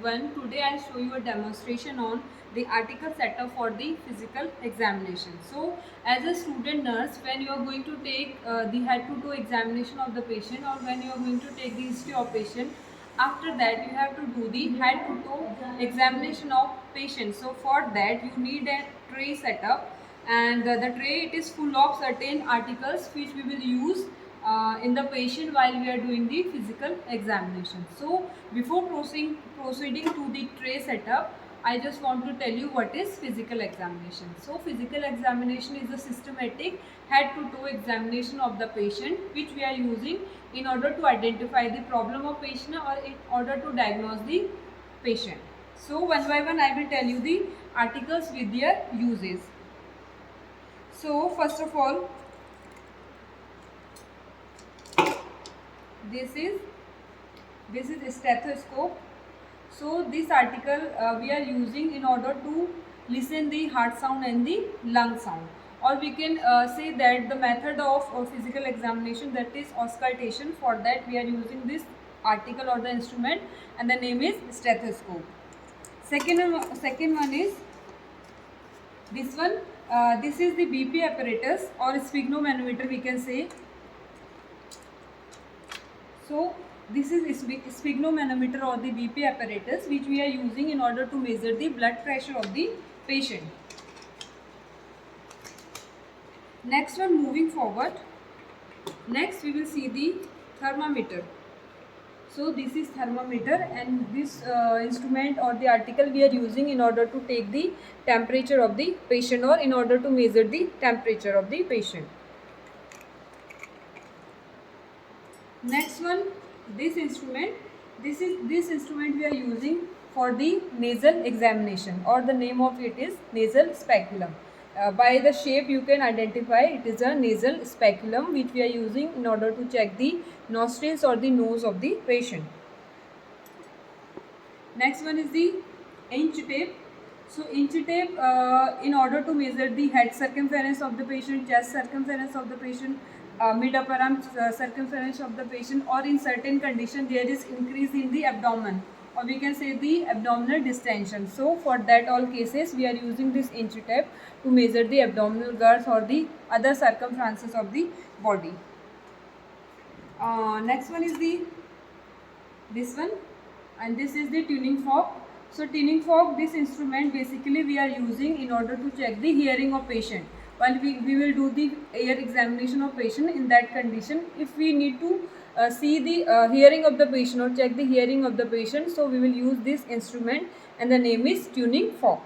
everyone. Today I'll show you a demonstration on the article setup for the physical examination. So as a student nurse, when you are going to take the head to toe examination of the patient, or when you are going to take the history of patient, after that you have to do the head to toe examination of patient. So for that you need a tray setup, and the tray, it is full of certain articles which we will use in the patient while we are doing the physical examination. So before proceeding to the tray setup, I just want to tell you what is physical examination. So physical examination is a systematic head to toe examination of the patient which we are using in order to identify the problem of patient or in order to diagnose the patient. So one by one I will tell you the articles with their uses. So first of all, this is stethoscope. So this article we are using in order to listen the heart sound and the lung sound, or we can say that the method of physical examination, that is auscultation. For that we are using this article or the instrument, and the name is stethoscope. Second one is this one. This is the BP apparatus or sphygmomanometer, we can say. So this is sphygmomanometer or the BP apparatus which we are using in order to measure the blood pressure of the patient. Next one, moving forward. Next we will see the thermometer. So this is thermometer, and this instrument or the article we are using in order to take the temperature of the patient, or in order to measure the temperature of the patient. Next one, this instrument. This instrument we are using for the nasal examination, or the name of it is nasal speculum. By the shape you can identify it is a nasal speculum which we are using in order to check the nostrils or the nose of the patient. Next one is the inch tape. So inch tape in order to measure the head circumference of the patient, chest circumference of the patient, mid upper arm circumference of the patient, or in certain condition there is increase in the abdomen, or we can say the abdominal distension. So for that all cases we are using this inch tape to measure the abdominal girth or the other circumferences of the body. Next one is this one, and this is the tuning fork. So tuning fork, this instrument basically we are using in order to check the hearing of patient. While we will do the ear examination of patient, in that condition, if we need to see the hearing of the patient or check the hearing of the patient, so we will use this instrument, and the name is tuning fork.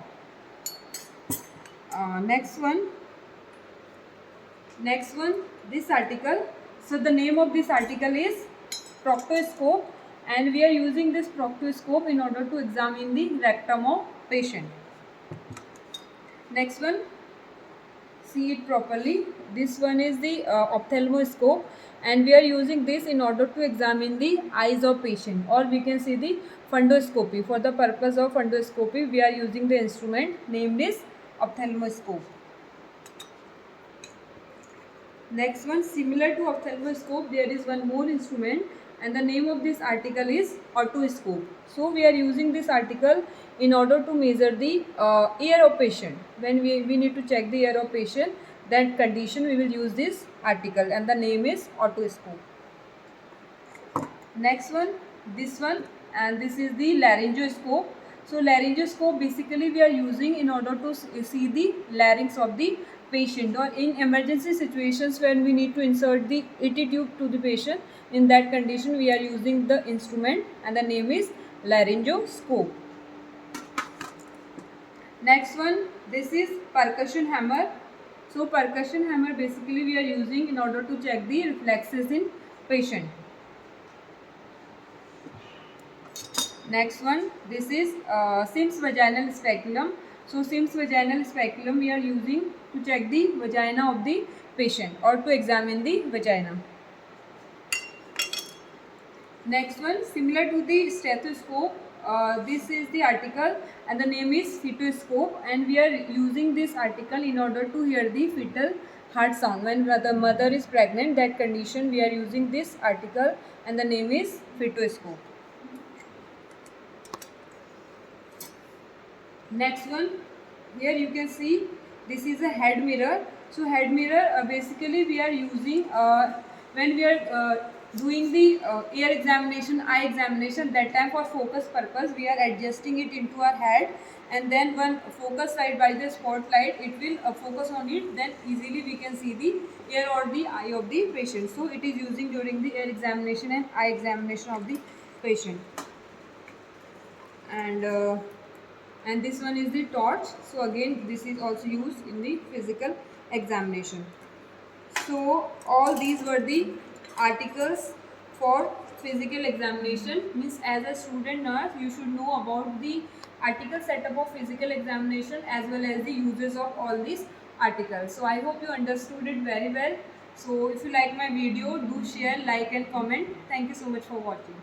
Next one, this article. So the name of this article is proctoscope, and we are using this proctoscope in order to examine the rectum of patient. Next one, see it properly. This one is the ophthalmoscope, and we are using this in order to examine the eyes of patient, or we can see the fundoscopy. For the purpose of fundoscopy we are using the instrument named is ophthalmoscope. Next one, similar to ophthalmoscope, there is one more instrument, and the name of this article is otoscope. So we are using this article in order to measure the ear of patient. When we need to check the ear of patient, that condition we will use this article, and the name is otoscope. Next one, this one, and this is the laryngoscope. So laryngoscope basically we are using in order to see the larynx of the patient, or in emergency situations when we need to insert the ET tube to the patient. In that condition we are using the instrument, and the name is laryngoscope. Next one, this is percussion hammer. So percussion hammer basically we are using in order to check the reflexes in patient. Next one, this is Sims vaginal speculum. So Sims vaginal speculum we are using to check the vagina of the patient, or to examine the vagina. Next one, similar to the stethoscope, this is the article, and the name is fetoscope, and we are using this article in order to hear the fetal heart sound. When the mother is pregnant, that condition we are using this article, and the name is fetoscope. Next one, here you can see this is a head mirror. So head mirror basically we are using when we are doing the ear examination, eye examination, that time for focus purpose we are adjusting it into our head, and then when focus light by the spotlight it will focus on it, then easily we can see the ear or the eye of the patient. So it is using during the ear examination and eye examination of the patient. And this one is the torch. So again this is also used in the physical examination. So all these were the articles for physical examination. Means as a student nurse you should know about the article setup of physical examination as well as the uses of all these articles. So I hope you understood it very well. So if you like my video, do share, like and comment. Thank you so much for watching.